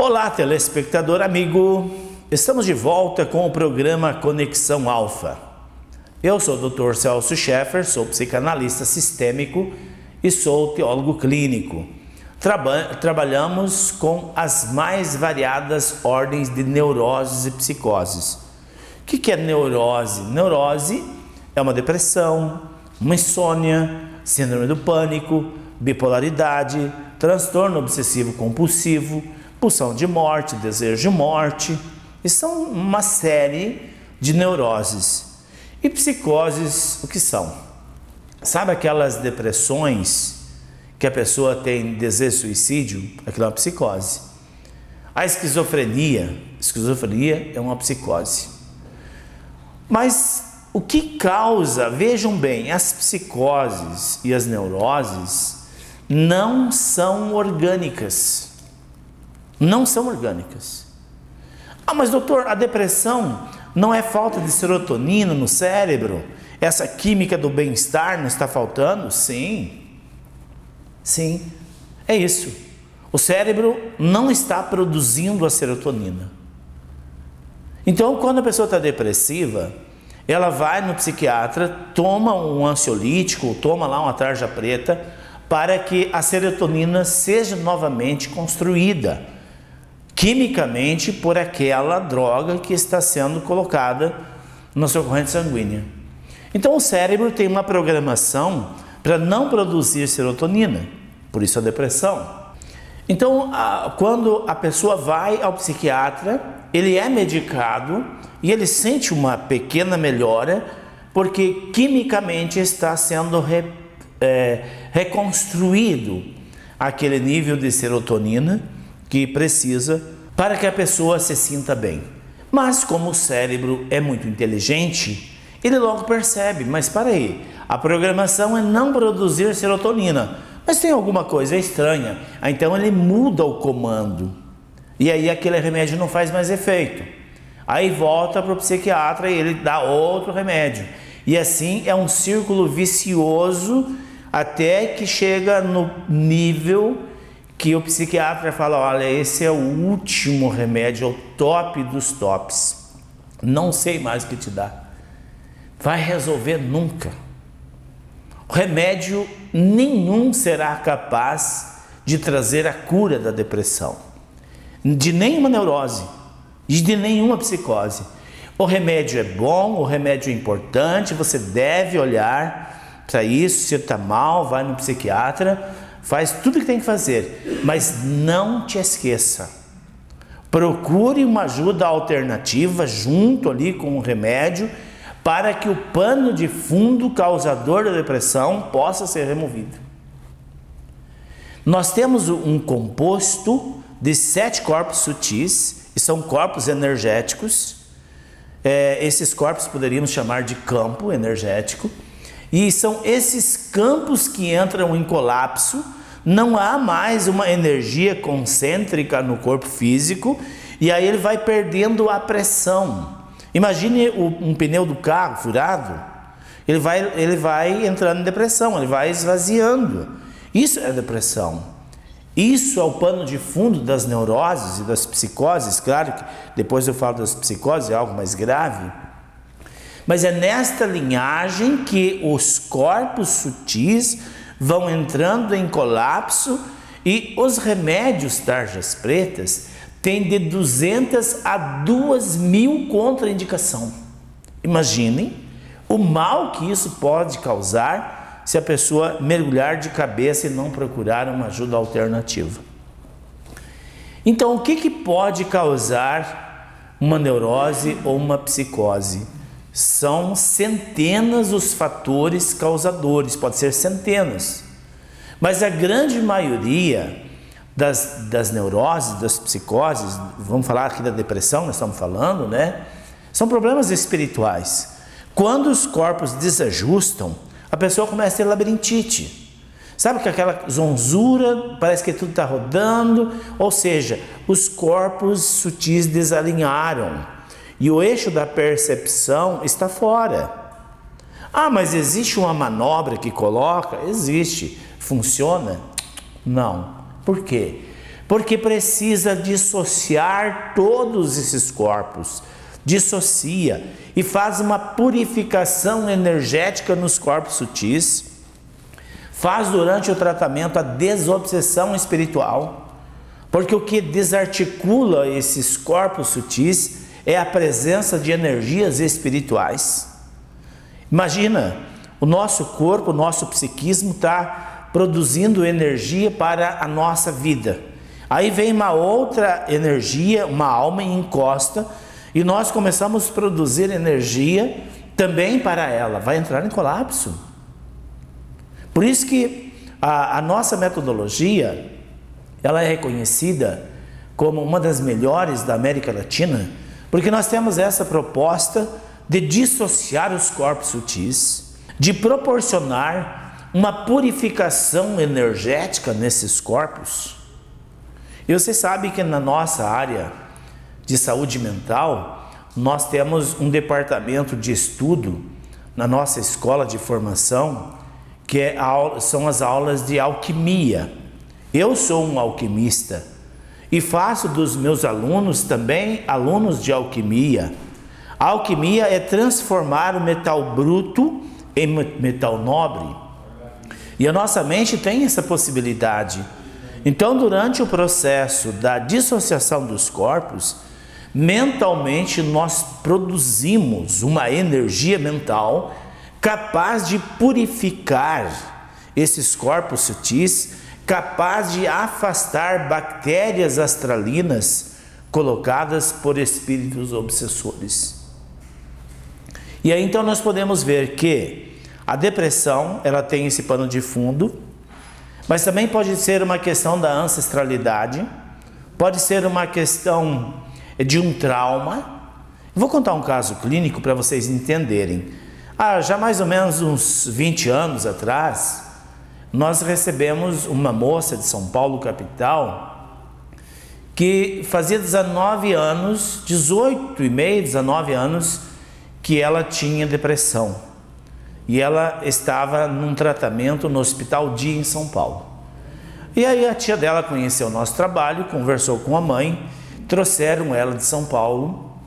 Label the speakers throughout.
Speaker 1: Olá, telespectador amigo! Estamos de volta com o programa Conexão Alfa. Eu sou o Dr. Celso Scheffer, sou psicanalista sistêmico e sou teólogo clínico. Trabalhamos com as mais variadas ordens de neuroses e psicoses. O que é neurose? Neurose é uma depressão, uma insônia, síndrome do pânico, bipolaridade, transtorno obsessivo compulsivo, pulsão de morte, desejo de morte, e são uma série de neuroses. E psicoses, o que são? Sabe aquelas depressões que a pessoa tem desejo de suicídio? Aquilo é uma psicose. A esquizofrenia é uma psicose. Mas o que causa, vejam bem, as psicoses e as neuroses não são orgânicas. Não são orgânicas. Ah, mas doutor, a depressão não é falta de serotonina no cérebro? Essa química do bem-estar não está faltando? Sim. Sim, é isso. O cérebro não está produzindo a serotonina. Então, quando a pessoa está depressiva, ela vai no psiquiatra, toma um ansiolítico, toma lá uma tarja preta, para que a serotonina seja novamente construída quimicamente por aquela droga que está sendo colocada na sua corrente sanguínea. Então o cérebro tem uma programação para não produzir serotonina, por isso a depressão. Então quando a pessoa vai ao psiquiatra, ele é medicado e ele sente uma pequena melhora, porque quimicamente está sendo reconstruído aquele nível de serotonina que precisa para que a pessoa se sinta bem. Mas como o cérebro é muito inteligente, ele logo percebe, mas para aí, a programação é não produzir serotonina, mas tem alguma coisa estranha. Então ele muda o comando e aí aquele remédio não faz mais efeito. Aí volta para o psiquiatra e ele dá outro remédio. E assim é um círculo vicioso até que chega no nível que o psiquiatra fala: olha, esse é o último remédio, é o top dos tops. Não sei mais o que te dá. Vai resolver nunca. Remédio nenhum será capaz de trazer a cura da depressão, de nenhuma neurose, de nenhuma psicose. O remédio é bom, o remédio é importante, você deve olhar para isso. Se está mal, vai no psiquiatra, faz tudo o que tem que fazer, mas não te esqueça. Procure uma ajuda alternativa junto ali com o remédio, para que o pano de fundo causador da depressão possa ser removido. Nós temos um composto de 7 corpos sutis, e são corpos energéticos. Esses corpos poderíamos chamar de campo energético, e são esses campos que entram em colapso. Não há mais uma energia concêntrica no corpo físico, e aí ele vai perdendo a pressão. Imagine um pneu do carro furado, ele vai entrando em depressão, ele vai esvaziando. Isso é depressão. Isso é o pano de fundo das neuroses e das psicoses. Claro que depois eu falo das psicoses, é algo mais grave. Mas é nesta linhagem que os corpos sutis vão entrando em colapso, e os remédios tarjas pretas têm de 200 a 2.000 contraindicação. Imaginem o mal que isso pode causar se a pessoa mergulhar de cabeça e não procurar uma ajuda alternativa. Então, o que pode causar uma neurose ou uma psicose? São centenas os fatores causadores, pode ser centenas. Mas a grande maioria das neuroses, das psicoses, vamos falar aqui da depressão, nós estamos falando, né? São problemas espirituais. Quando os corpos desajustam, a pessoa começa a ter labirintite. Sabe que aquela zonzura, parece que tudo está rodando, ou seja, os corpos sutis desalinharam. E o eixo da percepção está fora. Ah, mas existe uma manobra que coloca? Existe. Funciona? Não. Por quê? porque precisa dissociar todos esses corpos, dissocia e faz uma purificação energética nos corpos sutis, faz durante o tratamento a desobsessão espiritual, porque o que desarticula esses corpos sutis é a presença de energias espirituais. Imagina, o nosso corpo, o nosso psiquismo está produzindo energia para a nossa vida. Aí vem uma outra energia, uma alma e encosta, e nós começamos a produzir energia também para ela. Vai entrar em colapso. Por isso que a nossa metodologia, ela é reconhecida como uma das melhores da América Latina, porque nós temos essa proposta de dissociar os corpos sutis, de proporcionar uma purificação energética nesses corpos. E você sabe que na nossa área de saúde mental, nós temos um departamento de estudo na nossa escola de formação, que são as aulas de alquimia. Eu sou um alquimista e faço dos meus alunos também alunos de alquimia. A alquimia é transformar o metal bruto em metal nobre. E a nossa mente tem essa possibilidade. Então, durante o processo da dissociação dos corpos, mentalmente nós produzimos uma energia mental capaz de purificar esses corpos sutis, capaz de afastar bactérias astralinas colocadas por espíritos obsessores. E aí então nós podemos ver que a depressão, ela tem esse pano de fundo, mas também pode ser uma questão da ancestralidade, pode ser uma questão de um trauma. Vou contar um caso clínico para vocês entenderem. Já mais ou menos uns 20 anos atrás, nós recebemos uma moça de São Paulo, capital, que fazia 19 anos, 18 e meio, 19 anos, que ela tinha depressão. E ela estava num tratamento no Hospital Dia em São Paulo. E aí a tia dela conheceu o nosso trabalho, conversou com a mãe, trouxeram ela de São Paulo,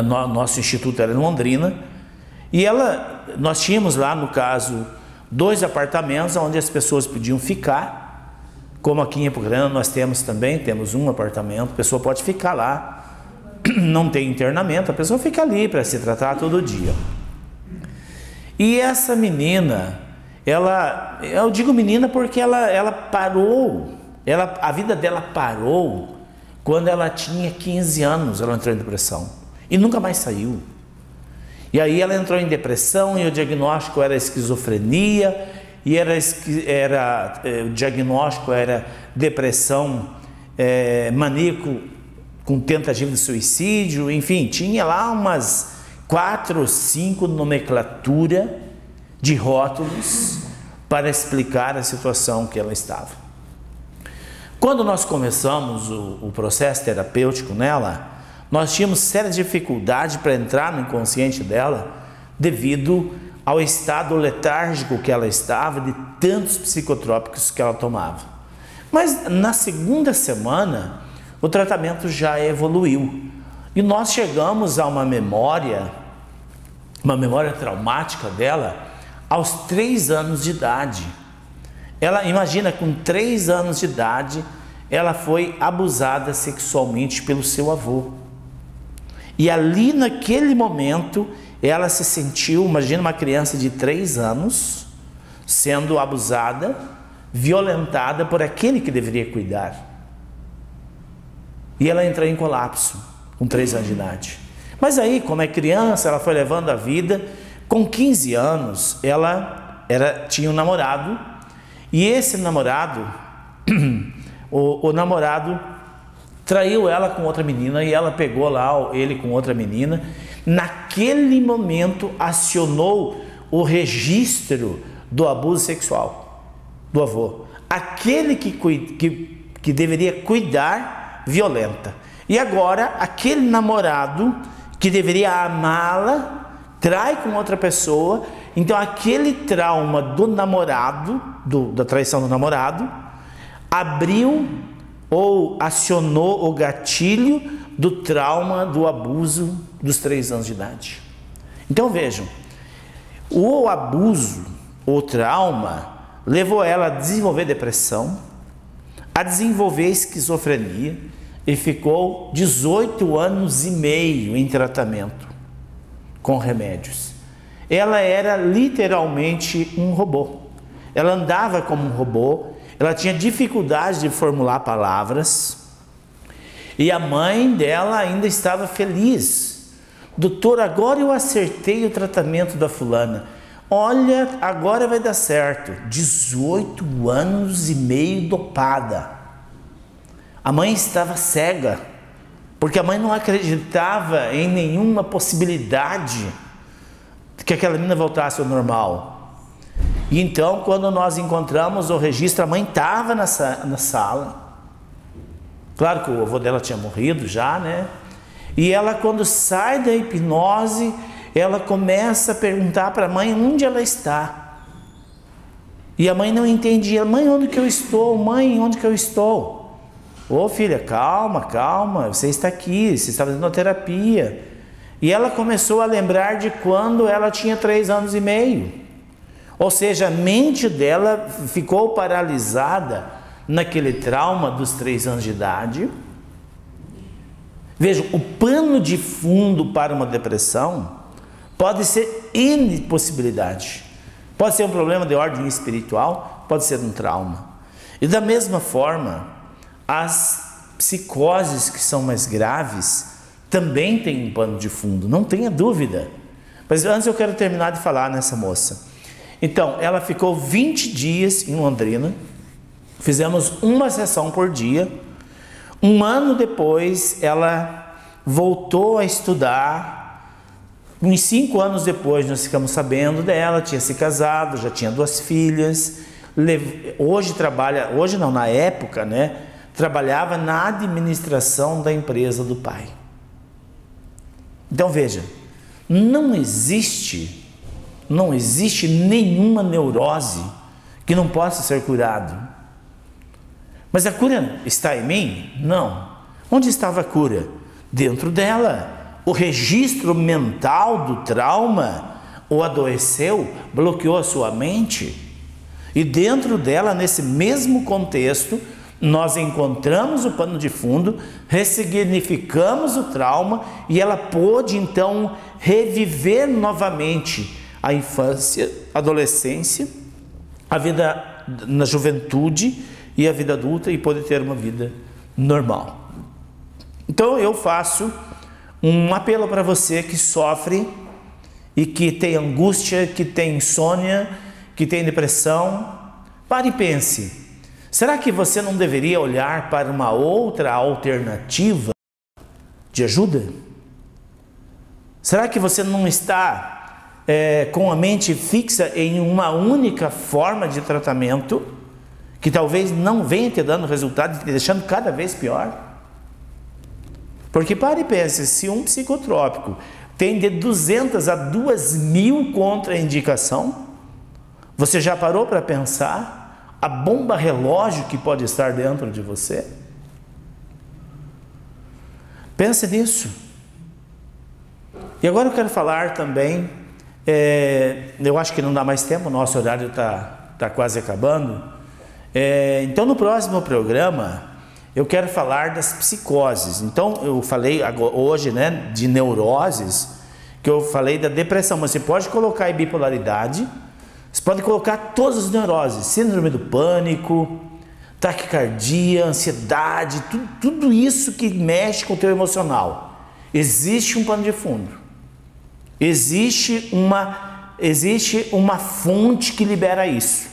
Speaker 1: nosso instituto era em Londrina, e nós tínhamos lá, no caso, 2 apartamentos onde as pessoas podiam ficar, como aqui em Apucarana nós temos um apartamento, a pessoa pode ficar lá, não tem internamento, a pessoa fica ali para se tratar todo dia. E essa menina, eu digo menina porque ela parou, a vida dela parou quando ela tinha 15 anos, ela entrou em depressão e nunca mais saiu. E aí ela entrou em depressão e o diagnóstico era esquizofrenia, e o diagnóstico era depressão maníaco com tentativa de suicídio, enfim, tinha lá umas 4 ou 5 nomenclaturas de rótulos para explicar a situação que ela estava. Quando nós começamos o processo terapêutico nela, nós tínhamos séria dificuldade para entrar no inconsciente dela devido ao estado letárgico que ela estava, de tantos psicotrópicos que ela tomava. Mas na segunda semana, o tratamento já evoluiu e nós chegamos a uma memória traumática dela aos 3 anos de idade. Ela, imagina, com 3 anos de idade, ela foi abusada sexualmente pelo seu avô. E ali naquele momento, ela se sentiu, imagina uma criança de 3 anos, sendo abusada, violentada por aquele que deveria cuidar. E ela entrou em colapso, com 3 anos de idade. Mas aí, como é criança, ela foi levando a vida. Com 15 anos, ela tinha um namorado, e esse namorado, o namorado traiu ela com outra menina, e ela pegou lá ele com outra menina. Naquele momento, acionou o registro do abuso sexual do avô. Aquele que deveria cuidar, violenta. E agora, aquele namorado que deveria amá-la, trai com outra pessoa. Então aquele trauma do namorado, da traição do namorado, abriu ou acionou o gatilho do trauma do abuso dos 3 anos de idade. Então vejam, o abuso, o trauma, levou ela a desenvolver depressão, a desenvolver esquizofrenia e ficou 18 anos e meio em tratamento com remédios. Ela era literalmente um robô. Ela andava como um robô, ela tinha dificuldade de formular palavras e a mãe dela ainda estava feliz. Doutor, agora eu acertei o tratamento da fulana. Olha, agora vai dar certo. 18 anos e meio dopada. A mãe estava cega, porque a mãe não acreditava em nenhuma possibilidade de que aquela menina voltasse ao normal. E então, quando nós encontramos o registro, a mãe estava na sala. Claro que o avô dela tinha morrido já, né? E ela, quando sai da hipnose, ela começa a perguntar para a mãe onde ela está. E a mãe não entendia. Mãe, onde que eu estou? Mãe, onde que eu estou? Ô filha, calma, calma, você está aqui, você está fazendo terapia. E ela começou a lembrar de quando ela tinha 3 anos e meio. Ou seja, a mente dela ficou paralisada naquele trauma dos 3 anos de idade. Vejam, o pano de fundo para uma depressão pode ser N possibilidade. Pode ser um problema de ordem espiritual, pode ser um trauma. E da mesma forma, as psicoses que são mais graves também têm um pano de fundo, não tenha dúvida. Mas antes eu quero terminar de falar nessa moça. Então, ela ficou 20 dias em Londrina, fizemos uma sessão por dia. 1 ano depois, ela voltou a estudar. Uns 5 anos depois, nós ficamos sabendo dela, tinha se casado, já tinha 2 filhas. Hoje trabalha, hoje não, na época, né? Trabalhava na administração da empresa do pai. Então veja, não existe nenhuma neurose que não possa ser curado. Mas a cura está em mim? Não. Onde estava a cura? Dentro dela. O registro mental do trauma o adoeceu, bloqueou a sua mente. E dentro dela, nesse mesmo contexto, nós encontramos o pano de fundo, ressignificamos o trauma e ela pôde então reviver novamente a infância, a adolescência, a vida na juventude e a vida adulta e poder ter uma vida normal. Então eu faço um apelo para você que sofre e que tem angústia, que tem insônia, que tem depressão. Pare e pense. Será que você não deveria olhar para uma outra alternativa de ajuda? Será que você não está com a mente fixa em uma única forma de tratamento que talvez não venha te dando resultado e te deixando cada vez pior? Porque pare e pense, se um psicotrópico tem de 200 a 2.000 contraindicação, você já parou para pensar a bomba relógio que pode estar dentro de você? Pense nisso. E agora eu quero falar também, eu acho que não dá mais tempo, o nosso horário está quase acabando. Então no próximo programa eu quero falar das psicoses. Então eu falei hoje, né, de neuroses, que eu falei da depressão, mas você pode colocar aí bipolaridade, você pode colocar todas as neuroses, síndrome do pânico, taquicardia, ansiedade, tudo isso que mexe com o teu emocional. Existe um pano de fundo. Existe uma fonte que libera isso.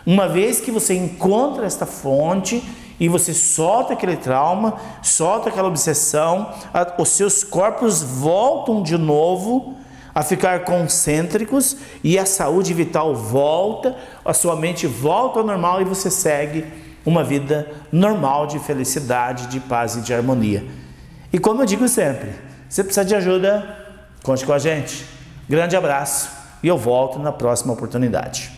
Speaker 1: Uma vez que você encontra esta fonte e você solta aquele trauma, solta aquela obsessão, os seus corpos voltam de novo a ficar concêntricos e a saúde vital volta, a sua mente volta ao normal e você segue uma vida normal de felicidade, de paz e de harmonia. E como eu digo sempre, se precisar de ajuda, conte com a gente. Grande abraço e eu volto na próxima oportunidade.